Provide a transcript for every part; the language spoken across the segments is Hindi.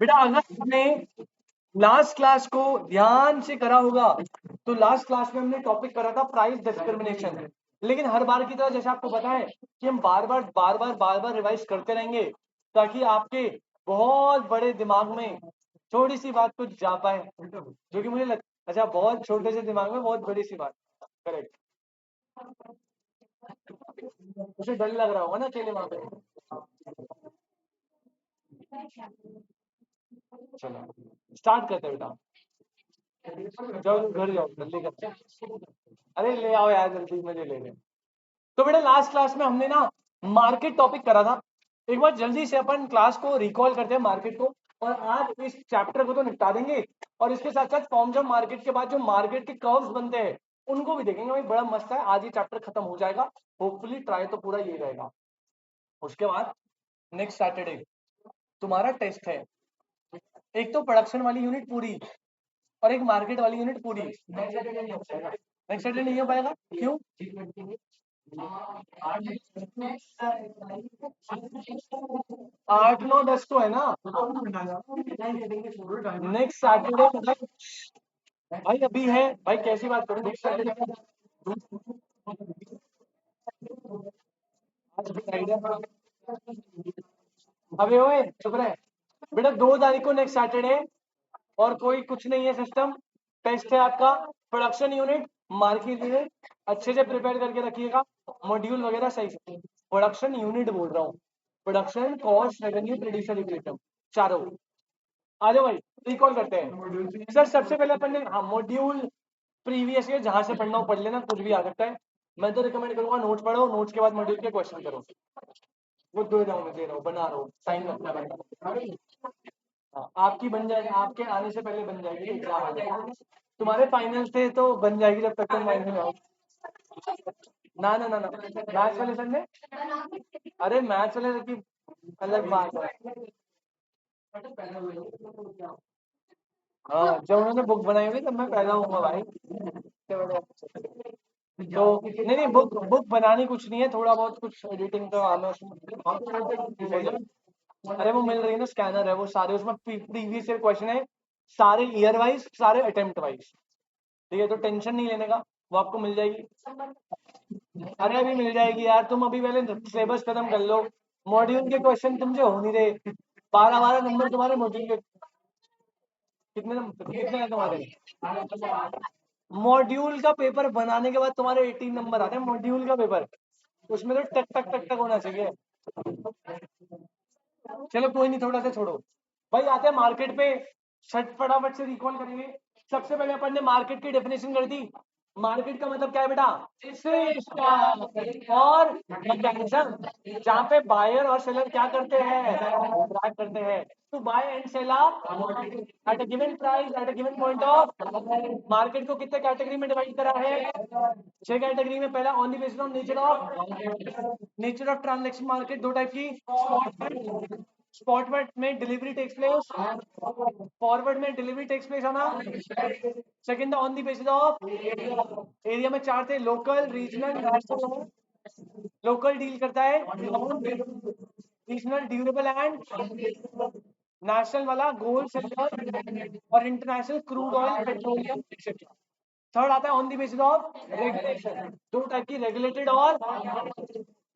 बेटा अगर आपने लास्ट क्लास को ध्यान से करा होगा तो लास्ट क्लास में हमने टॉपिक करा था प्राइस डिस्क्रिमिनेशन। लेकिन हर बार की तरह जैसे आपको पता है कि हम बार बार रिवाइज करते रहेंगे ताकि आपके बहुत बड़े दिमाग में छोटी सी बात कुछ जा पाए, जो कि मुझे अच्छा बहुत छोटे से दिमाग में बहुत बड़ी सी बात। करेक्ट। उसे डर लग रहा होगा ना अकेले वहां पे। चलो स्टार्ट करते हैं बेटा। जाओ घर जाओ जल्दी करते। अरे ले आओ यार जल्दी, मुझे ले ले। तो बेटा लास्ट क्लास में हमने ना मार्केट टॉपिक करा था। एक बार जल्दी से अपन क्लास को रिकॉल करते हैं मार्केट को, और आज इस चैप्टर को तो निपटा देंगे और इसके साथ साथ फॉर्म्स ऑफ मार्केट के बाद जो मार्केट के कर्व्स बनते हैं उनको भी देखेंगे। भाई बड़ा मस्त है, आज ये चैप्टर खत्म हो जाएगा। होपफुली ट्राई तो पूरा ये रहेगा। उसके बाद नेक्स्ट सैटरडे तुम्हारा टेस्ट है। एक तो प्रोडक्शन वाली यूनिट पूरी और एक मार्केट वाली यूनिट पूरी। नेक्स्ट सैटरडे नहीं हो पाएगा, क्यों? 8 9 10 तो है ना। नेक्स्ट सैटरडे मतलब भाई अभी है भाई, कैसी बात करूं नेक्स्ट सैटरडे। अबे ओए चुप रहे बेटा। 2 तारीख को नेक्स्ट सैटरडे और कोई कुछ नहीं है सिस्टम। टेस्ट है आपका प्रोडक्शन यूनिट मार्केट यूनिट। अच्छे से प्रिपेयर करके रखिएगा, मॉड्यूल वगैरह सही से। प्रोडक्शन यूनिट बोल रहा हूँ, production cost revenue producer equilibrium चारों। आ जाओ भाई रिकॉल करते हैं। सर सबसे पहले अपन ने हाँ मॉड्यूल प्रीवियस ईयर जहां से पढ़ना हो पढ़ लेना, कुछ भी आ सकता है। मैं तो रिकमेंड करूंगा नोट्स पढ़ो, नोट्स के बाद मॉड्यूल के क्वेश्चन करो। वो दे रहा हूँ मैं, दे रहा हूँ, बना रहा हूँ, टाइम लगता है। हाँ, आपकी बन जाएगी, आपके आने से पहले बन जाएगी, एग्जाम आ जाएगा। तुम्हारे फाइनल थे तो बन जाएगी जब तक तुम फाइनल में आओ। ना ना ना ना मैथ्स वाले सर ने, अरे मैथ्स वाले सर की अलग बात है। हाँ जब उन्होंने बुक बनाई होगी तब मैं पैदा हुआ भाई। तो नहीं नहीं बुक बुक बनानी कुछ नहीं है, थोड़ा बहुत कुछ एडिटिंग का काम है उसमें। अरे वो मिल रही है ना, स्कैनर है वो, सारे उसमें प्रीवियस ईयर क्वेश्चन है, सारे ईयर वाइज, सारे अटेम्प्ट वाइज। ठीक है तो टेंशन नहीं लेने का, वो आपको मिल जाएगी। अरे अभी मिल जाएगी यार, तुम अभी पहले सिलेबस खत्म कर लो। मॉड्यूल के क्वेश्चन तुमसे हो नहीं रहे। 12 12 नंबर तुम्हारे मॉड्यूल के। कितने हैं तुम्हारे? मॉड्यूल का पेपर बनाने के बाद तुम्हारे 18 नंबर आते हैं, मॉड्यूल का पेपर उसमें तो टक टक टक टक होना चाहिए। चलो कोई नहीं, थोड़ा सा छोड़ो। भाई आते हैं मार्केट पे, छट फटाफट से रिकॉल करेंगे। सबसे पहले अपन ने मार्केट की डेफिनेशन कर दी। मार्केट का मतलब क्या है बेटा? सिस्टम और मैकेनिज्म जहाँ पे बायर और सेलर क्या करते हैं, इंटरैक्ट करते हैं। To buy and sell at a given price at a given point of. Market को कितने कैटेगरी में डिवाइड करा है? 6 कैटेगरी में। पहला on the basis of nature of transaction. Market दो टाइप की, स्पॉट में डिलीवरी टेक्स प्लेस, फॉरवर्ड में डिलीवरी टेक्स प्लेस है ना। Second on the basis of area में 4 थे, local regional national. Local deal करता है रीजनल ड्यूरेबल एंड नेशनल वाला गोल्ड सिल्वर और international crude oil petroleum etcetera. Third आता है on the basis of regulation. दो टाइप की, रेगुलेटेड और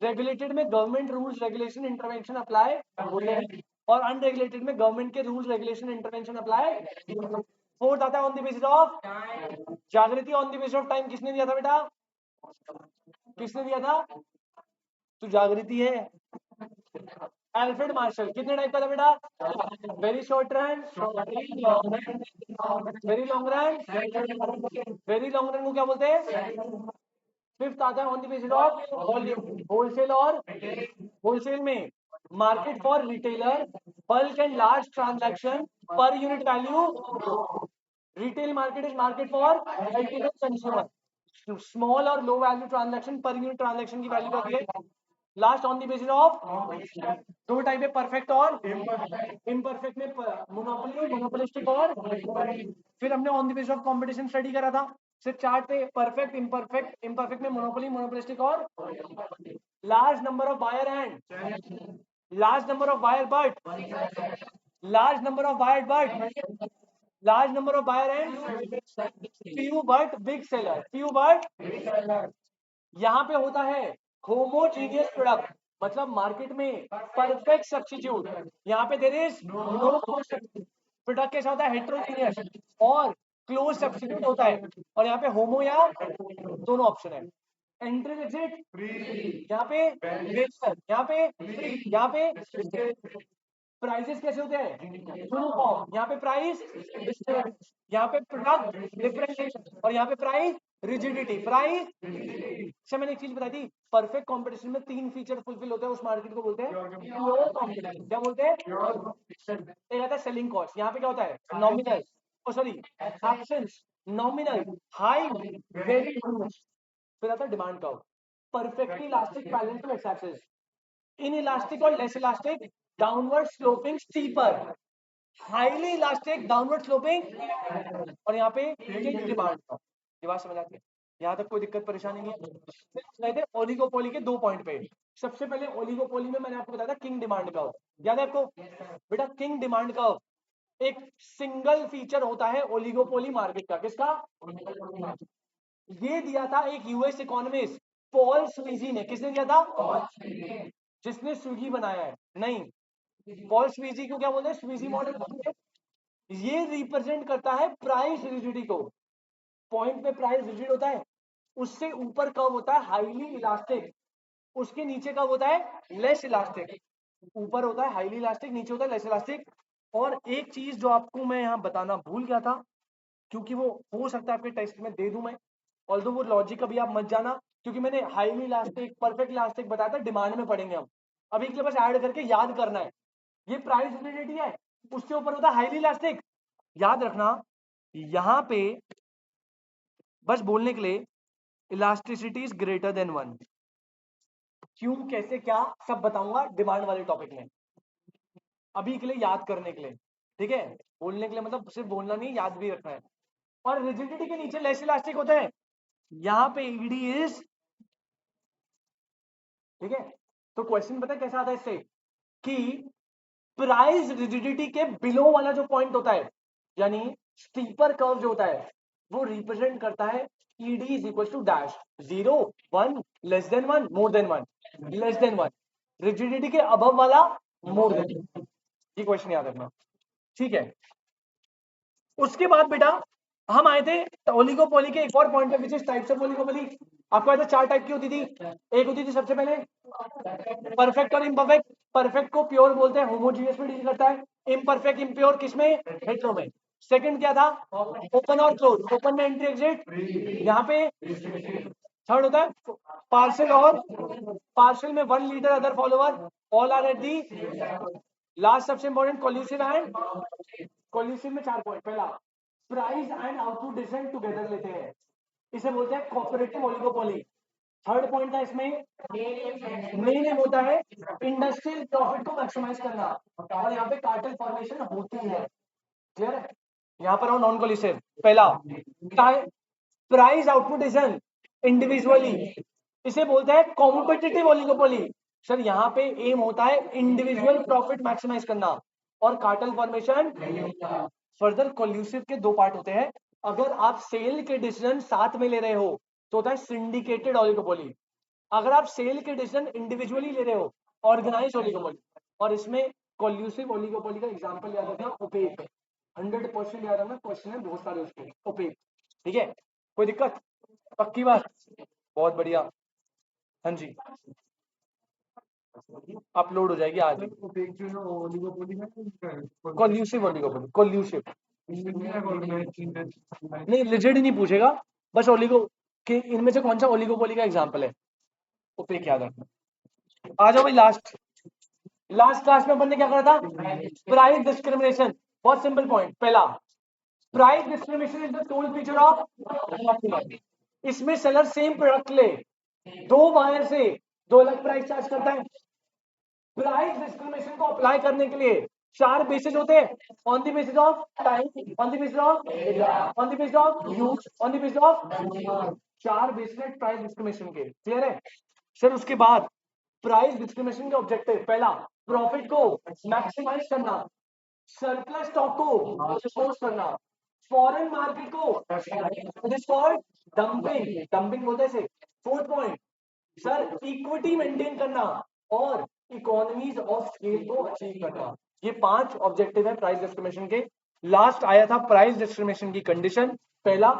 रेगुलेटेड में government rules regulation intervention apply होते हैं और अनरेगुलेटेड में गवर्नमेंट के rules regulation intervention apply. Fourth आता है ऑन द बेसिस ऑफ जागृति। On the basis of time किसने दिया था बेटा? किसने दिया था? तू जागृति है। Alfred Marshall. कितने टाइप का था बेटा? Very short run, very long run. Very long run को क्या बोलते हैं? फिफ्थ आता है on the basis of volume. Wholesale और होलसेल में market for retailer, bulk and large transaction per unit value. Retail market is market for consumer, small और low value transaction per unit transaction की वैल्यू होती है। Last on the basis of दो टाइप है, परफेक्ट और इम्परफेक्ट में मोनोपोली मोनोपोलिस्टिक और। फिर हमने on the basis of competition study करा था, सिर्फ 4 थे, परफेक्ट इम्परफेक्ट, इम्परफेक्ट में मोनोपोली मोनोपोलिस्टिक और large number of buyer and large number of buyer but large number of buyer but large number of buyer and few but big seller, few but यहाँ पे होता है होमोजीनियस प्रोडक्ट, मतलब मार्केट में परफेक्ट सब्स्टिट्यूट। यहाँ पे देयर इज नो प्रोडक्ट कैसा होता है हेट्रोजीनियस और क्लोज सब्स्टिट्यूट होता है, और यहाँ पे होमो या दोनों ऑप्शन है। एंट्री एग्जिट यहाँ पे बेचकर, यहाँ पे यहाँ पे प्राइसेस कैसे होते हैं यूनिफॉर्म, यहाँ पे प्राइस, यहाँ पे प्रोडक्ट डिफरेंशिएशन, और यहाँ पे प्राइस रिजिडिटी, प्राइस। अच्छा मैंने एक चीज बताई थी, परफेक्ट कंपटीशन में 3 फीचर फुलफिल होते हैं, उस मार्केट को बोलते हैं प्योर कंपटीशन। क्या बोलते हैं? एक आता है सेलिंग कॉस्ट, यहाँ पे क्या होता है nominal, oh sorry absence, nominal, high, very, फिर आता है demand curve, perfectly elastic, parallel to X axis, inelastic और less elastic, downward sloping, steeper, highly elastic, downward sloping, और यहाँ पे डिमांड कर्व। ये बात समझ आती है? यहाँ तक कोई दिक्कत परेशानी नहीं है। गए थे ओलिगोपोली के 2 पॉइंट पे। सबसे पहले ओलिगोपोली में मैंने आपको बताया था किंग डिमांड कर्व, याद है आपको? बेटा किंग डिमांड कर्व एक सिंगल फीचर होता है ओलिगोपोली मार्केट का। किसका? ये दिया था एक यूएस इकोनॉमिस्ट पॉल स्वीजी ने। किसने दिया था? जिसने स्विगी बनाया है। नहीं, पॉल स्वीजी को क्या बोलते हैं? स्वीजी मॉडल। ये रिप्रेजेंट करता है प्राइस रिजिडिटी को। पॉइंट पे प्राइस रिजिड होता है, उससे ऊपर कब होता है हाईली इलास्टिक, उसके नीचे कब होता है लेस इलास्टिक। ऊपर होता है हाईली इलास्टिक, नीचे होता है लेस इलास्टिक। और एक चीज जो आपको मैं यहाँ बताना भूल गया था, क्योंकि वो हो सकता है आपके टेस्ट में दे दूं मैं, ऑल्दो वो लॉजिक अभी आप मत जाना, क्योंकि मैंने हाईली इलास्टिक, परफेक्ट इलास्टिक बताया था, डिमांड में पढ़ेंगे हम। अभी के लिए बस ऐड करके याद करना है, ये प्राइस रिलेटेड है, उससे ऊपर होता है हाईली इलास्टिक। याद रखना यहाँ पे बस बोलने के लिए इलास्टिसिटी इज ग्रेटर देन 1। क्यों, कैसे, क्या, सब बताऊंगा डिमांड वाले टॉपिक में। अभी के लिए याद करने के लिए, ठीक है? बोलने के लिए मतलब सिर्फ बोलना नहीं, याद भी रखना है। और रिजिडिटी के नीचे लेस इलास्टिक होता है, यहाँ पे ईडी इज, ठीक है? तो क्वेश्चन पता है कैसा आता है इससे, कि प्राइस रिजिडिटी के बिलो वाला जो पॉइंट होता है, यानी स्टीपर कर्व जो होता है, वो रिप्रेजेंट करता है ED is equal to dash 0 1 less than 1 more than 1 less than 1, rigidity के अबव वाला मोर देन। ये क्वेश्चन याद रखना, ठीक है? उसके बाद बेटा हम आए थे ओलिगोपोली के एक और पॉइंट पे, which is types of oligopoly. आपको आया था 4 टाइप की होती थी। एक होती थी सबसे पहले परफेक्ट और इम्परफेक्ट। परफेक्ट को प्योर बोलते हैं, होमोजीनियस में डील करता है। इम्परफेक्ट इम्प्योर किसमें? हेटेरो में। सेकंड क्या था? ओपन और क्लोज, ओपन में एंट्री एग्जिट, यहाँ पे। थर्ड होता है पार्शियल, और पार्शियल में 1 leader other follower, all are at the last. सबसे इंपॉर्टेंट कोल्यूसिव एंड, कोल्यूसिव में 4 पॉइंट। पहला price and output decision together लेते हैं, इसे बोलते हैं कोऑपरेटिव ओलिगोपोली। थर्ड पॉइंट था इसमें मेन एम होता है इंडस्ट्रियल प्रॉफिट को मैक्सिमाइज करना, और यहाँ पे कार्टेल फॉर्मेशन होती है। क्लियर है? यहाँ पर नॉन कोलिसिव। पहला प्राइस आउटपुट डिसीजन इंडिविजुअली, इसे बोलते हैं कॉम्पिटिटिव ओलिगोपोली। सर यहाँ पे एम होता है इंडिविजुअल प्रॉफिट मैक्सिमाइज करना और कार्टेल फॉर्मेशन। फर्दर कोल्यूसिव के 2 पार्ट होते हैं। अगर आप सेल के डिसीजन साथ में ले रहे हो तो होता है सिंडिकेटेड ओलिगोपोली। अगर आप सेल के डिसीजन इंडिविजुअली ले रहे हो, ऑर्गेनाइज ओलिगोपोली। और इसमें कोल्यूसिव ओलिगोपोली का एग्जांपल याद रखना ओपेक। 100% याद रखना, क्वेश्चन है बहुत सारे उसके ओपेक। ठीक है, कोई दिक्कत? पक्की बात? बहुत बढ़िया। हाँ जी, अपलोड हो जाएगी आज। कोल्यूसिव ओलिगोपोली, कोल्यूसिव नहीं, रिजिड नहीं पूछेगा, बस ओलिगो कि इनमें से कौन सा ओलिगोपोली का एग्जांपल है, ओपेक याद रखना। आ जाओ भाई, लास्ट क्लास में अपन ने क्या करा था? Price discrimination. बहुत सिंपल पॉइंट। पहला, price discrimination is the sole feature of, इसमें सेलर सेम प्रोडक्ट ले 2 बायर से 2 अलग प्राइस चार्ज करता है। प्राइस डिस्क्रिमिनेशन को अप्लाई करने के लिए 4 बेसिस होते हैं, on the basis of time, on the basis of, on the basis of use, on the basis of. 4 basis है प्राइस डिस्क्रिमिनेशन के। क्लियर है सर? उसके बाद प्राइस डिस्क्रिमिनेशन के ऑब्जेक्टिव, पहला प्रॉफिट को मैक्सिमाइज करना, सरप्लस स्टॉक को डिस्पोज करना, फॉरेन मार्केट को दिस कॉल्ड डंपिंग, डंपिंग बोलते हैं इसे। Fourth point sir equity maintain करना और इकोनॉमीज ऑफ स्केल को अचीव करना, ये 5 ऑब्जेक्टिव है प्राइस डिस्क्रिमिनेशन के। लास्ट आया था प्राइस डिस्क्रिमिनेशन की कंडीशन, पहला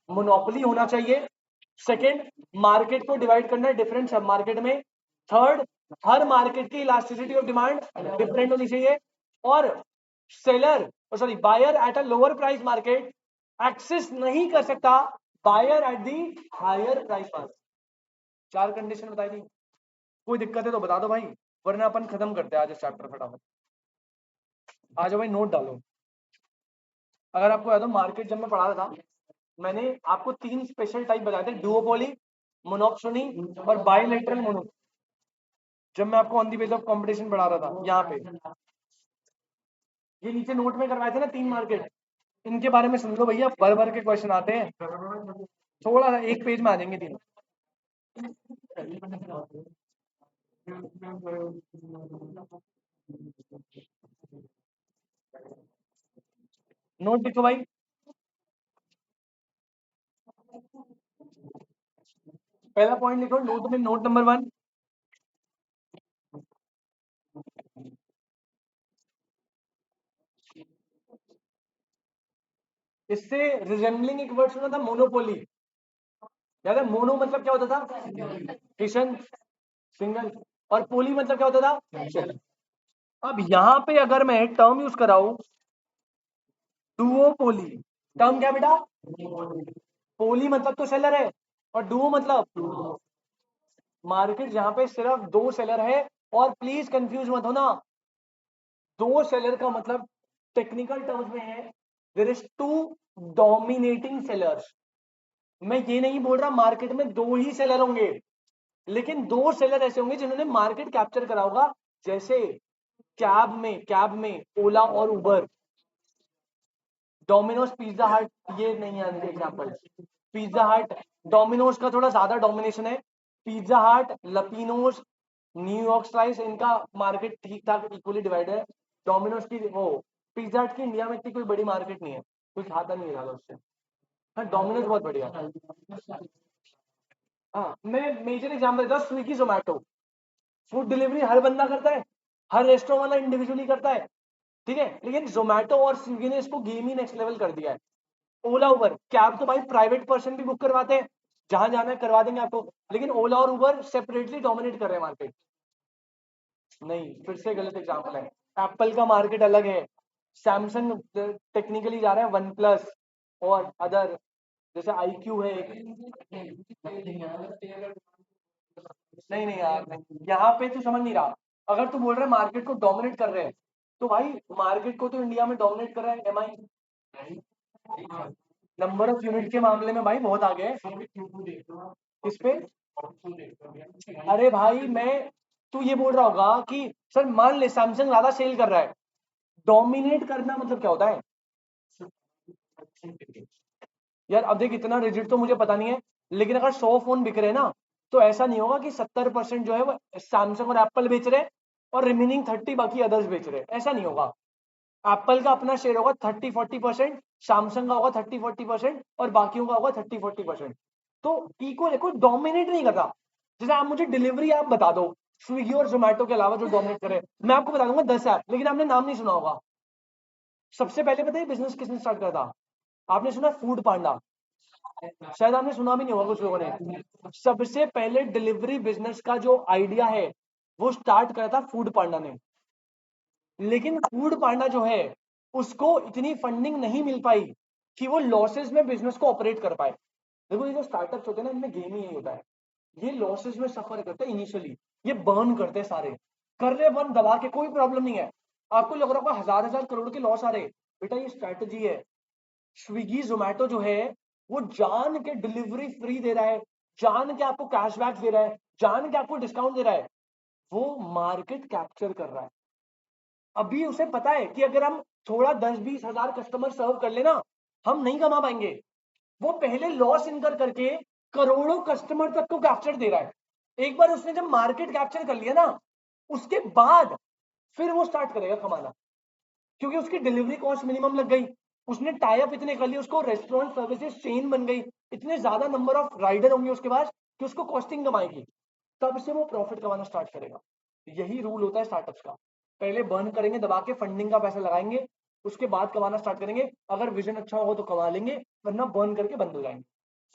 मोनोपोली होना चाहिए, सेकंड मार्केट को डिवाइड करना है डिफरेंट सब मार्केट में, थर्ड हर मार्केट की इलास्टिसिटी ऑफ डिमांड डिफरेंट होनी चाहिए, और seller sorry buyer at a lower price market access नहीं कर सकता buyer at the higher price market. 4 condition बताई थी। कोई दिक्कत है तो बता दो भाई, वरना अपन खत्म करते हैं आज इस चैप्टर फटाफट। आ जाओ भाई, नोट डालो। अगर आपको याद हो मार्केट जब मैं पढ़ा रहा था, मैंने आपको 3 स्पेशल टाइप बताए थे, डुओपोली, मोनोपोली और बायलैटरल मोनो, जब मैं आपको on the base of competition पढ़ा रहा था यहाँ पे। ये नीचे नोट में करवाए थे ना 3 मार्केट, इनके बारे में सुन लो भैया, भर भर के क्वेश्चन आते हैं, थोड़ा सा एक पेज में आ जाएंगे तीनों। नोट लिखो भाई, पहला पॉइंट लिखो नोट में, नोट नंबर 1, इससे रिजेंबलिंग एक वर्ड सुना था मोनोपोली, याद है? मोनो मतलब क्या होता था? किशन, सिंगल, और पोली मतलब क्या होता था? अब यहां पे अगर मैं टर्म यूज कराऊं डुओपोली, टर्म क्या बेटा? पोली मतलब तो सेलर है, और डुओ मतलब मार्केट जहां पे सिर्फ 2 सेलर है, और प्लीज कंफ्यूज मत होना, 2 सेलर का मतलब टेक्निकल टर्म्स में है देयर इज 2 डोमिनेटिंग सेलर्स। मैं ये नहीं बोल रहा मार्केट में 2 ही सेलर होंगे, लेकिन 2 सेलर ऐसे होंगे जिन्होंने मार्केट कैप्चर करा होगा, जैसे कैब में ओला और उबर, डोमिनोज, पिज्जा हट, ये नहीं आने एग्जाम्पल। पिज्जा हट, डोमिनोज का थोड़ा ज्यादा डोमिनेशन है, पिज्जा हट, लपीनोज, न्यूयॉर्क स्लाइस, इनका मार्केट ठीक ठाक इक्वली डिवाइड है। डोमिनोज की वो, पिज्जा हट की इंडिया में इतनी कोई बड़ी मार्केट नहीं है, कुछ खाता नहीं है उससे। हाँ डोमिनोज बहुत बढ़िया। हाँ मैं मेजर एग्जाम्पल देता हूँ, स्विगी जोमेटो, फूड डिलीवरी हर बंदा करता है, हर रेस्टोरेंट वाला इंडिविजुअली करता है, ठीक है, लेकिन जोमेटो और स्विगी ने इसको गेम ही नेक्स्ट लेवल कर दिया है। ओला उबर, कैब तो भाई प्राइवेट पर्सन भी बुक करवाते हैं, जहां जाना है करवा देंगे आपको, लेकिन ओला और उबर सेपरेटली डोमिनेट कर रहे हैं मार्केट। नहीं, फिर से गलत एग्जाम्पल है, एप्पल का मार्केट अलग है, सैमसंग टेक्निकली जा रहा है वन प्लस और अदर, जैसे IQ है नहीं नहीं यार, यहाँ पे तो समझ नहीं रहा। अगर तू बोल रहा है मार्केट को डोमिनेट कर रहे हैं, तो भाई मार्केट को तो इंडिया में डोमिनेट कर रहा है MI, नंबर ऑफ यूनिट के मामले में भाई बहुत आगे है इस पे। अरे भाई मैं, तू ये बोल रहा होगा कि सर मान ले सैमसंग ज्यादा सेल कर रहा है, डोमिनेट करना मतलब क्या होता है? यार अब देख, इतना रिजिड तो मुझे पता नहीं है, लेकिन अगर 100 फोन बिक रहे हैं ना, तो ऐसा नहीं होगा कि 70% जो है वो सैमसंग और एप्पल बेच रहे हैं और रिमेनिंग 30 बाकी अदर्स बेच रहे हैं, ऐसा नहीं होगा। एप्पल का अपना शेयर होगा 30-40%, सैमसंग का होगा 30-40% और बाकियों का होगा 30-40%। तो इक्वल है, कोई डोमिनेट नहीं कर रहा। जैसे आप मुझे डिलीवरी ऐप बता दो स्विगी और जोमेटो के अलावा जो डोमिनेट करे, मैं आपको बता दूंगा 10 ऐप, लेकिन आपने नाम नहीं सुना होगा। सबसे पहले पता है बिजनेस किसने स्टार्ट करा था? आपने सुना फूड पांडा? शायद आपने सुना भी नहीं होगा कुछ लोगों ने। सबसे पहले डिलीवरी बिजनेस का जो आइडिया है वो स्टार्ट करा था फूड पांडा ने, लेकिन फूड पांडा जो है उसको इतनी फंडिंग नहीं मिल पाई कि वो लॉसेस में बिजनेस को ऑपरेट कर पाए। देखो ये जो स्टार्टअप्स होते हैं ना, इनमें गेम ही यही होता है, ये लॉसेस में सफर करते हैं इनिशियली, ये बर्न करते हैं सारे, कर रहे बर्न दबा के, कोई प्रॉब्लम नहीं है। आपको लग रहा होगा हजार हजार करोड़ के लॉस आ रहे, बेटा ये स्ट्रैटेजी है। स्विगी जोमेटो जो है वो जान के डिलीवरी फ्री दे रहा है, जान के आपको कैशबैक दे रहा है, जान के आपको डिस्काउंट दे रहा है, वो मार्केट कैप्चर कर रहा है। अभी उसे पता है कि अगर हम थोड़ा 10-20 हजार कस्टमर सर्व कर लेना, हम नहीं कमा पाएंगे। वो पहले लॉस इनकर करके करोड़ों कस्टमर तक को कैप्चर दे रहा है। एक बार उसने जब मार्केट कैप्चर कर लिया ना, उसके बाद फिर वो स्टार्ट करेगा कमाना। क्योंकि उसकी डिलीवरी कॉस्ट मिनिमम लग गई, उसने टाई अप इतने कर लिए, उसको रेस्टोरेंट सर्विसेज चेन बन गई, इतने ज्यादा नंबर ऑफ राइडर होंगे उसके पास कि उसको कॉस्टिंग कमाएगी, तब से वो प्रॉफिट कमाना स्टार्ट करेगा। यही रूल होता है स्टार्टअप्स का, पहले बर्न करेंगे दबा के, फंडिंग का पैसा लगाएंगे, उसके बाद कमाना स्टार्ट करेंगे। अगर विजन अच्छा होगा तो कमा लेंगे, वरना बर्न करके बंद हो जाएंगे।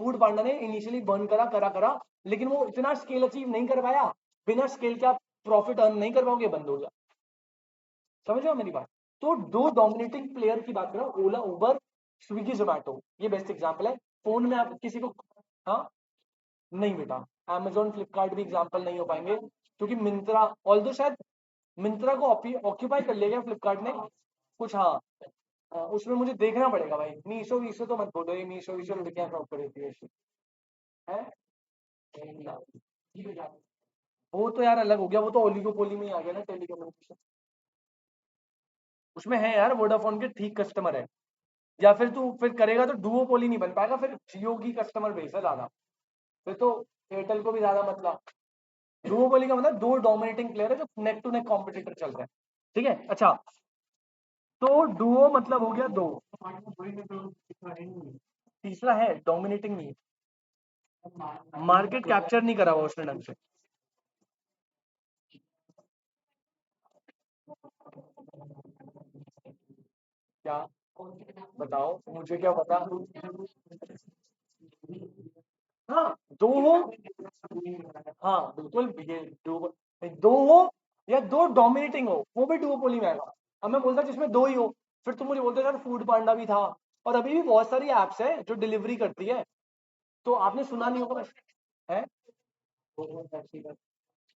फूड पांडा ने इनिशियली बर्न करा करा करा, लेकिन वो इतना स्केल अचीव नहीं कर पाया, बिना स्केल के आप प्रॉफिट अर्न नहीं कर पाओगे, बंद हो गया। समझ रहे हो मेरी बात? तो दो डोमिनेटिंग प्लेयर की बात करो, ओला उबर स्विगी जोमैटो, ये बेस्ट एग्जांपल है। फोन में आप किसी को, हाँ नहीं बेटा, Amazon फ्लिपकार्ट भी एग्जांपल नहीं हो पाएंगे, क्योंकि मिंत्रा, ऑल्दो शायद मिंत्रा को ऑक्यूपाई कर लिया फ्लिपकार्ट ने कुछ, हाँ। उसमें मुझे देखना पड़ेगा भाई। मीशो वीशो तो मत बोलो, ये मीशो वीशो लड़कियां फ्रॉड कर देती है। वो तो यार अलग हो गया, वो तो ओलिगोपोली में ही आ गया ना, टेलीकम्युनिकेशन। उसमें है यार, वोडाफोन के ठीक कस्टमर है, या फिर तू फिर करेगा तो डुओपोली नहीं बन पाएगा, फिर जियो की कस्टमर बेस है ज्यादा, फिर तो एयरटेल को भी ज्यादा मतलब। डुओपोली का मतलब दो डोमिनेटिंग प्लेयर है जो नेक टू नेक कॉम्पिटिटर चल रहे हैं, ठीक है। अच्छा, तो डुओ मतलब हो गया दो, तीसरा है डोमिनेटिंग नहीं, मार्केट कैप्चर नहीं करा हुआ उसने ढंग से। क्या बताओ, मुझे क्या पता। हाँ दो हो, हाँ बिल्कुल, ये दो हो या दो डोमिनेटिंग हो, वो भी डुओपोली में आएगा। अब मैं बोलता जिसमें दो ही हो, फिर तुम मुझे बोलते यार फूड पांडा भी था, और अभी भी बहुत सारी एप्स है जो डिलीवरी करती है, तो आपने सुना नहीं होगा है।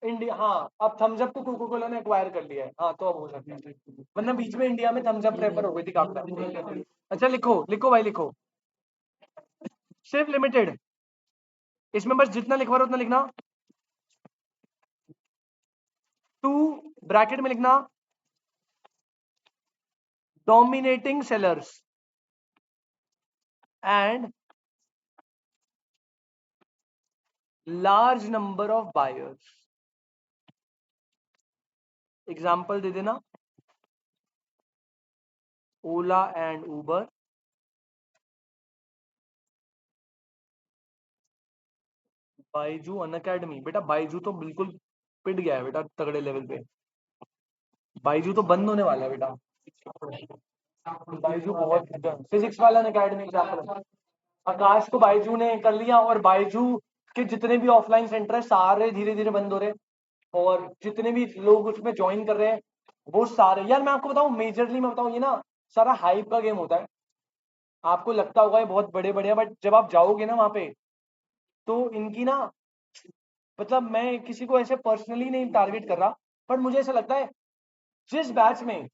इंडिया, हाँ अब थम्स अप को कोको कोला ने एक्वायर कर लिया है, हाँ तो अब हो सकता है, वरना बीच में इंडिया में थम्स अप प्रेफर हो गई थी काफी। अच्छा लिखो लिखो भाई लिखो, सिर्फ लिमिटेड, इसमें बस जितना लिखवा रहा उतना लिखना। टू ब्रैकेट में लिखना, dominating sellers and large number of buyers. Example दे देना, ओला एंड उबर, बाइजू अनअकैडमी। बेटा बाइजू तो बिल्कुल पिट गया है बेटा, तगड़े लेवल पे, बाइजू तो बंद होने वाला है बेटा। बाइजू बहुत, फिजिक्स वाला अनअकैडमी एग्जाम्पल, आकाश को बाइजू ने कर लिया, और बाइजू के जितने भी ऑफलाइन सेंटर है सारे धीरे धीरे बंद हो रहे हैं, और जितने भी लोग उसमें ज्वाइन कर रहे हैं वो सारे, यार मैं आपको बताऊं मेजरली, मैं बताऊं ये ना सारा हाइप का गेम होता है। आपको लगता होगा ये बहुत बड़े बड़े हैं, बट जब आप जाओगे ना वहां पे, तो इनकी ना, मतलब मैं किसी को ऐसे पर्सनली नहीं टारगेट कर रहा, बट मुझे ऐसा लगता है जिस बैच में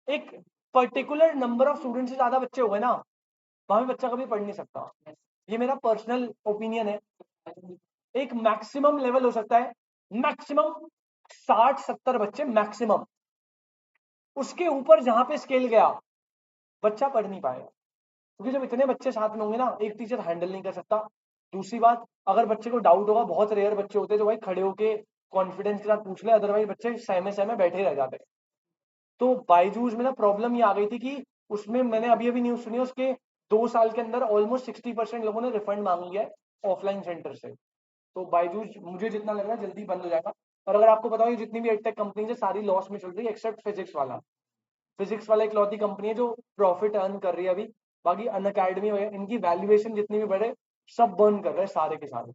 एक पर्टिकुलर नंबर ऑफ स्टूडेंट से ज्यादा बच्चे हो गए ना, वहां पे बच्चा कभी पढ़ नहीं सकता। ये मेरा पर्सनल ओपिनियन है। एक मैक्सिमम लेवल हो सकता है, मैक्सिमम 60-70 बच्चे मैक्सिमम, उसके ऊपर जहां पे स्केल गया बच्चा पढ़ नहीं पाएगा, क्योंकि जब इतने बच्चे साथ में होंगे ना, एक टीचर हैंडल नहीं कर सकता। दूसरी बात, अगर बच्चे को डाउट होगा, बहुत रेयर बच्चे होते हैं जो भाई खड़े होके कॉन्फिडेंस के साथ पूछ ले, अदरवाइज बच्चे सहमे सहमे बैठे रह जाते हैं। तो बायजूस में ना प्रॉब्लम ये आ गई थी कि उसमें मैंने अभी अभी न्यूज सुनी, उसके 2 साल के अंदर ऑलमोस्ट 60% लोगों ने रिफंड मांग लिया है ऑफलाइन सेंटर से। तो बायजूस मुझे जितना लग रहा है जल्दी बंद हो जाएगा। और अगर आपको बताओ, ये जितनी भी एडटेक कंपनीज है सारी लॉस में चल रही है, एक्सेप्ट फिजिक्स वाला। फिजिक्स वाला इकलौती कंपनी है जो प्रॉफिट अर्न कर रही है अभी, बाकी अनअकैडमी वगैरह इनकी वैल्यूएशन जितनी भी बढ़े, सब बर्न कर रहे हैं सारे के सारे।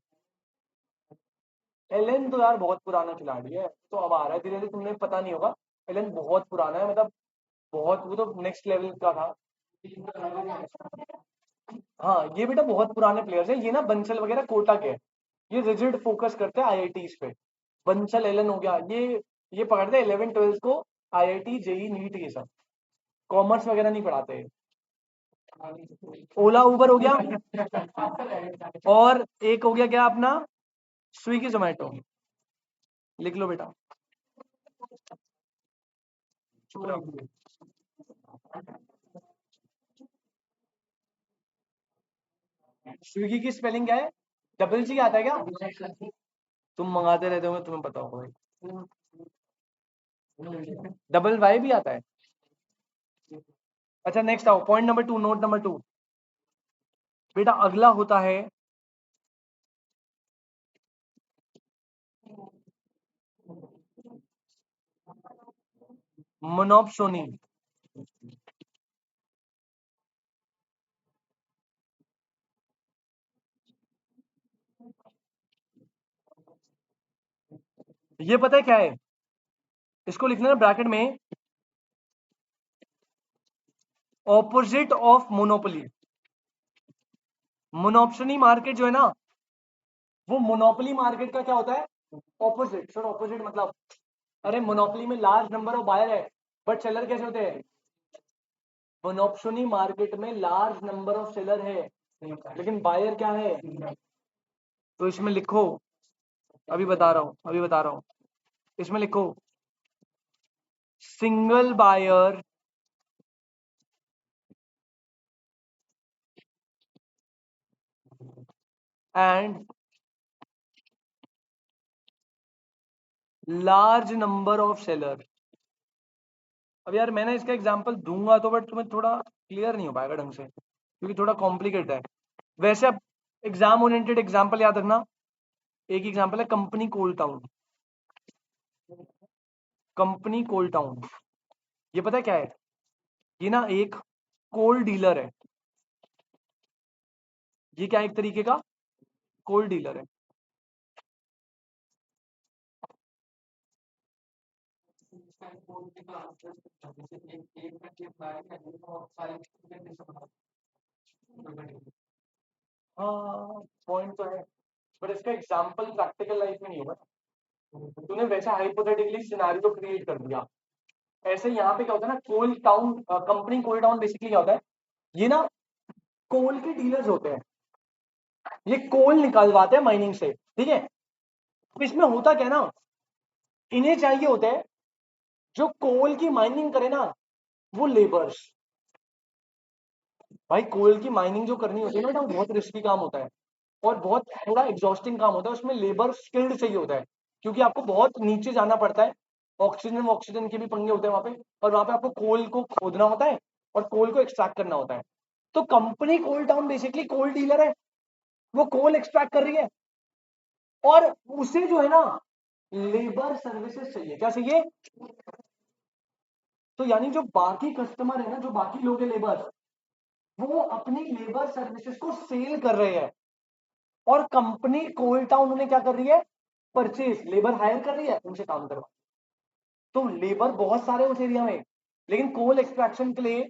एलन तो यार बहुत पुराना खिलाड़ी है, तो अब आ रहा है धीरे धीरे, तुमने पता नहीं होगा। एलन बहुत पुराना है, मतलब बहुत, वो तो नेक्स्ट लेवल का था। हाँ ये बेटा बहुत पुराने प्लेयर्स हैं, ये ना बंसल वगैरह कोटा के हैं, ये रिजिड फोकस करते हैं आईआईटीज पे। बंसल एलन हो गया, ये पकड़ते हैं 11 12 को, आईआईटी जेई नीट ये सब, कॉमर्स वगैरह नहीं पढ़ाते। ओला उबर हो गया, और एक हो गया क्या अपना, स्विगी जोमेटो। लिख लो बेटा, चुप रहो। स्विगी की स्पेलिंग क्या है, डबल जी आता है क्या? तुम मंगाते रहते हो, तुम्हें पता होगा भाई, डबल वाई भी आता है। अच्छा नेक्स्ट आओ, पॉइंट नंबर 2, नोट नंबर 2 बेटा, अगला होता है मोनोप्सोनी। ये पता है क्या है? इसको लिखना है ब्रैकेट में, ऑपोजिट ऑफ मोनोपोली। मोनोप्सोनी मार्केट जो है ना, वो मोनोपोली मार्केट का क्या होता है? ऑपोजिट। सर ऑपोजिट मतलब, अरे मोनोपोली में लार्ज नंबर ऑफ बायर है, बट सेलर कैसे होते हैं? मोनोप्सोनी मार्केट में लार्ज नंबर ऑफ सेलर है, लेकिन बायर क्या है? तो इसमें लिखो, अभी बता रहा हूं, अभी बता रहा हूं, इसमें लिखो single buyer and large number of seller. अब यार मैंने इसका एग्जांपल दूंगा तो, बट तुम्हें थोड़ा क्लियर नहीं हो पाएगा ढंग से, क्योंकि थोड़ा कॉम्प्लिकेटेड है। वैसे अब एग्जाम ओरिएंटेड एग्जांपल याद रखना। एक एग्जांपल है company coal town. Company coal town, ये पता है क्या है? ये ना एक कोल डीलर है। ये क्या, एक तरीके का कोल डीलर है। हाँ पॉइंट तो है, बट इसका एग्जांपल प्रैक्टिकल लाइफ में नहीं होगा। तूने वैसा हाइपोथेटिकली सिनेरियो क्रिएट कर दिया। ऐसे यहाँ पे क्या होता है ना, कोल town, company coal town basically क्या होता है? ये ना कोल के डीलर्स होते हैं, ये कोल निकलवाते हैं माइनिंग से, ठीक है? तो इसमें होता क्या है ना, इन्हें चाहिए होता है जो कोल की माइनिंग करे ना, वो लेबर्स। भाई कोल की माइनिंग जो करनी होती है ना, वो बहुत रिस्की काम होता है और बहुत थोड़ा एग्जॉस्टिंग काम होता है। उसमें लेबर स्किल्ड चाहिए होता है, क्योंकि आपको बहुत नीचे जाना पड़ता है। ऑक्सीजन के भी पंगे होते हैं वहां पे, और वहां पे आपको कोल को खोदना होता है और कोल को एक्सट्रैक्ट करना होता है। तो कंपनी कोल टाउन बेसिकली कोल डीलर है, वो कोल एक्सट्रैक्ट कर रही है और उसे जो है ना लेबर सर्विसेज चाहिए। क्या चाहिए? तो यानी जो बाकी कस्टमर है ना, जो बाकी लोग हैं लेबर, वो अपनी लेबर सर्विसेज को सेल कर रहे हैं और कंपनी कोल टाउन उन्हें क्या कर रही है? परचेज, लेबर हायर कर रही है, उनसे काम करवा। तो लेबर बहुत सारे उस एरिया में, लेकिन कोल एक्सट्रैक्शन के लिए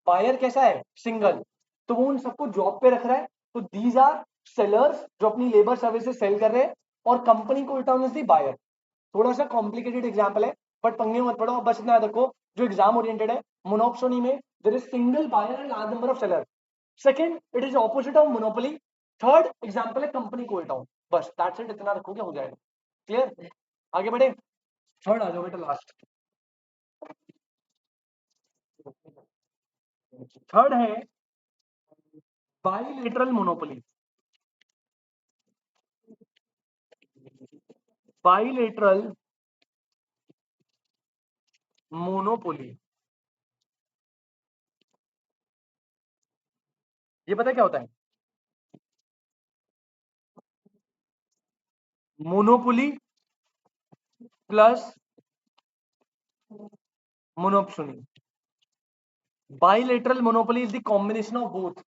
बायर कैसा है? सिंगल। तो वो उन सबको जॉब पे रख रहा है। तो दीज आर सेलर्स जो अपनी लेबर सर्विसेज सेल कर रहे हैं, और company coal town is the buyer. थोड़ा सा कॉम्प्लिकेटेड एग्जाम्पल है, बट पंगे मत पड़ो। बस इतना याद रखो, जो एग्जाम ओरिएंटेड है, मोनोप्सोनी में there is single buyer and large number of seller. Second, it is opposite of monopoly. Third example है कंपनी कोल टाउन। बस दैट्स इट, इतना रखोगे हो जाएगा। क्लियर? आगे बढ़े, थर्ड आ जाओ बेटा, लास्ट। थर्ड है बाइलेटरल मोनोपोली। बाइलेटरल मोनोपोली, ये पता है क्या होता है? Monopoly plus monopsony. Bilateral monopoly is the combination of both.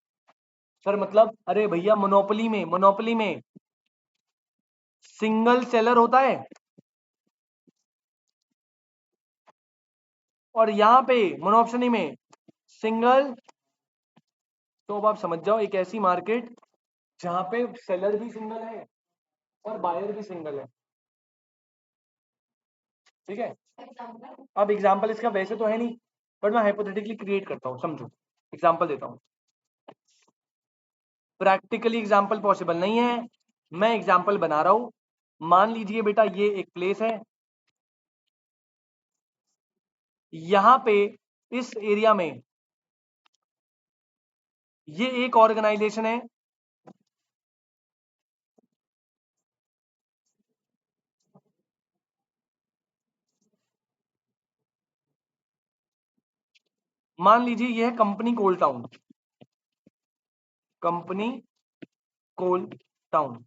Sir मतलब, अरे भैया मोनोपोली में सिंगल सेलर होता है, और यहां पे मोनोप्सोनी में सिंगल। तो अब आप समझ जाओ, एक ऐसी मार्केट जहां पे सेलर भी सिंगल है और बायर भी सिंगल है। ठीक है? अब एग्जांपल इसका वैसे तो है नहीं, बट मैं हाइपोथेटिकली क्रिएट करता हूं, समझो। एग्जांपल देता हूं, प्रैक्टिकली एग्जांपल पॉसिबल नहीं है, मैं एग्जांपल बना रहा हूं। मान लीजिए बेटा, ये एक प्लेस है, यहां पे इस एरिया में ये एक ऑर्गेनाइजेशन है, मान लीजिए ये है company coal town, company coal town,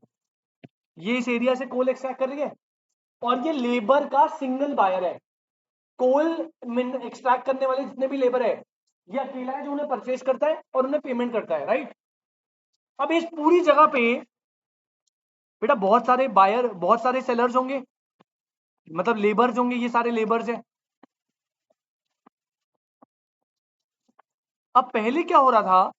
ये इस एरिया से कोल एक्सट्रैक्ट कर रही है और ये लेबर का सिंगल बायर है। कोल एक्सट्रैक्ट करने वाले जितने भी लेबर है ये अकेला है जो उन्हें परचेज करता है और उन्हें पेमेंट करता है, राइट। अब इस पूरी जगह पे बेटा बहुत सारे बायर, बहुत सारे सेलर्स होंगे, मतलब लेबर्स होंगे, ये सारे लेबर्स हैं। अब पहले क्या हो रहा था,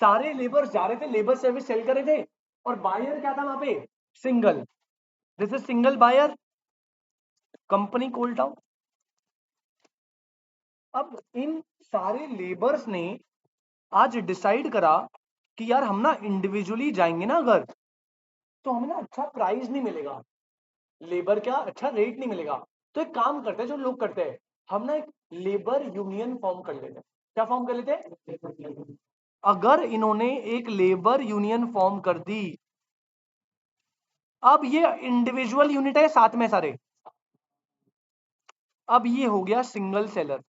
सारे लेबर्स जा रहे थे, लेबर सर्विस सेल कर रहे थे और बायर क्या था वहां पे, single. This is single buyer, company coal town. अब इन सारे लेबर्स ने आज डिसाइड करा कि यार हम ना इंडिविजुअली जाएंगे ना अगर, तो हमें ना अच्छा प्राइस नहीं मिलेगा, लेबर का अच्छा रेट नहीं मिलेगा। तो एक काम करते हैं जो लोग करते हैं, हम ना एक लेबर यूनियन फॉर्म कर लेते हैं। क्या फॉर्म कर लेते हैं? अगर इन्होंने एक लेबर यूनियन फॉर्म कर दी, अब ये इंडिविजुअल यूनिट है साथ में सारे, अब ये हो गया सिंगल सेलर।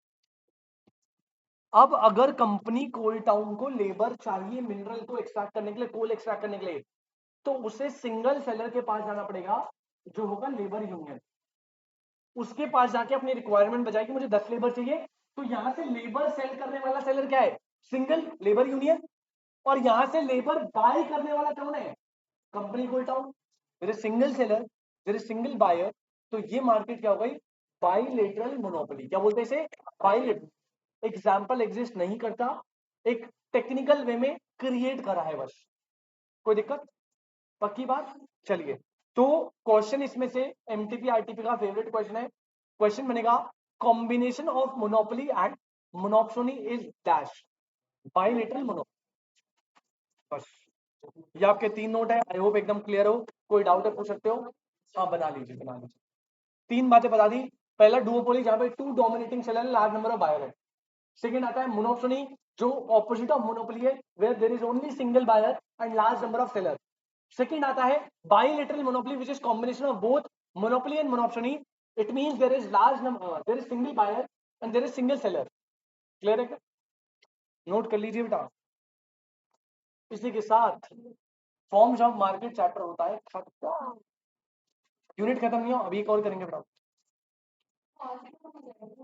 अब अगर कंपनी कोल टाउन को लेबर चाहिए मिनरल को एक्सट्रैक्ट करने के लिए, कोल एक्सट्रैक्ट करने के लिए, तो उसे सिंगल सेलर के पास जाना पड़ेगा जो होगा लेबर यूनियन। उसके पास जाके अपनी रिक्वायरमेंट बजाएगी, मुझे 10 लेबर चाहिए, तो यहां से लेबर सेल करने वाला सेलर क्या है, सिंगल लेबर यूनियन। और यहां से लेबर बाय करने वाला कौन है, company coal town. There is single seller, there is single buyer, तो ये मार्केट क्या हो गई, बाइलेटरल मोनोपोली। क्या बोलते हैं इसे, बाइलेटरल। एग्जाम्पल एग्जिस्ट नहीं करता, एक टेक्निकल वे में क्रिएट करा है बस, कोई दिक्कत, पक्की बात। चलिए, तो क्वेश्चन इसमें से एमटीपी आरटीपी का फेवरेट क्वेश्चन है। क्वेश्चन बनेगा combination of monopoly and monopsony is dash, bilateral monopoly. बस, ये आपके 3 नोट है, आई होप एकदम क्लियर हो। कोई डाउट है पूछ सकते हो, हाँ बना लीजिए बना लीजिए। 3 बातें बता दी। पहला डुओपोली जहां पे 2 डोमिनेटिंग सेलर है, लार्ज नंबर ऑफ बायर है। सेकंड आता है मोनोप्सोनी, जो ऑपोजिट ऑफ मोनोपोली है, where there is only single buyer and large number of seller. Second आता है bilateral monopoly which is combination of both monopoly and monopsony. It means there is large number, there is single buyer and there is single seller. Clear है क्या? नोट कर लीजिए बेटा। इसी के साथ फॉर्म्स ऑफ मार्केट चैप्टर होता है खत्म। यूनिट खत्म नहीं हो, अभी एक और करेंगे बेटा।